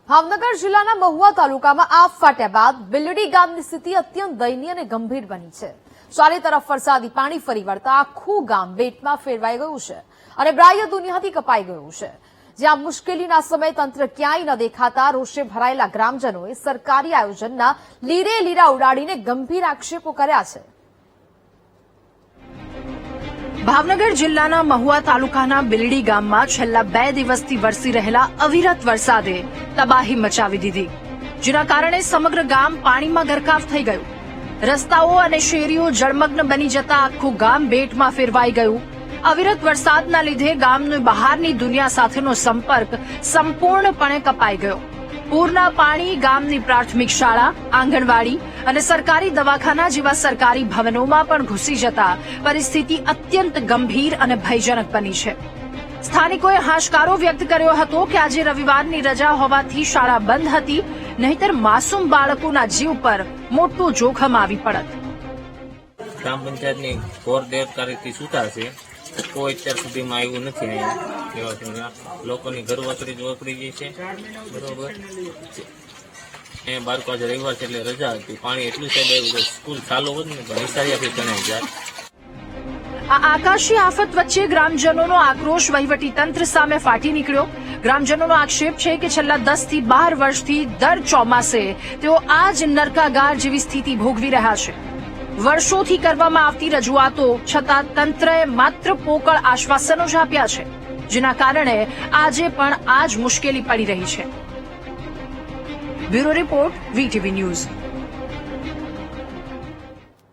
ભાવનગર જિલ્લાના મહુવા તાલુકામાં આફ ફાટ્યા બાદ બિલડી ગામની સ્થિતિ અત્યંત દયનીય અને ગંભીર બની છે। ચારે તરફ વરસાદી પાણી ફરી વળતા આખું ગામ બેટમાં ફેરવાઈ ગયું છે અને ગ્રાહ્ય દુનિયાથી કપાઈ ગયું છે। જ્યાં મુશ્કેલીના સમયે તંત્ર ક્યાંય ન દેખાતા રોષે ભરાયેલા ગ્રામજનોએ સરકારી આયોજનના લીરે લીરા ઉડાડીને ગંભીર આક્ષેપો કર્યા છે। ભાવનગર જિલ્લાના મહુવા તાલુકાના બિલડી ગામમાં છેલ્લા 2 દિવસથી વરસી રહેલા અવિરત વરસાદે તબાહી મચાવી દીધી, જેના કારણે સમગ્ર ગામ પાણીમાં ગરકાવ થઈ ગયું। રસ્તાઓ અને શેરીઓ જળમગ્ન બની જતા આખું ગામ બેટમાં ફેરવાઈ ગયું। અવિરત વરસાદના લીધે ગામની બહારની દુનિયા સાથેનો સંપર્ક સંપૂર્ણપણે કપાઈ ગયો। પૂરના પાણી ગામની પ્રાથમિક શાળા, આંગણવાડી અને સરકારી દવાખાના જેવા સરકારી ભવનોમાં પણ ઘૂસી જતા પરિસ્થિતિ અત્યંત ગંભીર અને ભયજનક બની છે। સ્થાનિકોએ હાશકારો વ્યક્ત કર્યો હતો કે આજે રવિવારની રજા હોવાથી શાળા બંધ હતી, નહીતર માસૂમ બાળકોના જીવ પર મોટું જોખમ આવી પડત। ગ્રામ પંચાયતની ઘોર બેદરકારીથી છૂટા છે, કોઈ અત્યાર સુધીમાં આવ્યું નથી। અહીંયા લોકોની ઘર વકરી ગઈ છે, બરોબર। બાળકો આજે રવિવાર છે એટલે રજા હતી, પાણી એટલું સાહેબ આવ્યું સ્કૂલ ચાલુ હોત ને પણ નિશાળિયાથી તણાઈ જાય। આ આકાશી આફત વચ્ચે ગ્રામજનોનો આક્રોશ વહીવટી તંત્ર સામે ફાટી નીકળ્યો। ગ્રામજનોનો આક્ષેપ છે કે છેલ્લા 10 થી 12 વર્ષથી દર ચોમાસે તેઓ આ જ નરકાગાર જેવી સ્થિતિ ભોગવી રહ્યા છે। વર્ષોથી કરવામાં આવતી રજૂઆતો છતાં તંત્રએ માત્ર પોકળ આશ્વાસનો જ આપ્યા છે, જેના કારણે આજે પણ આ જ મુશ્કેલી પડી રહી છે। Bureau report, VTV news.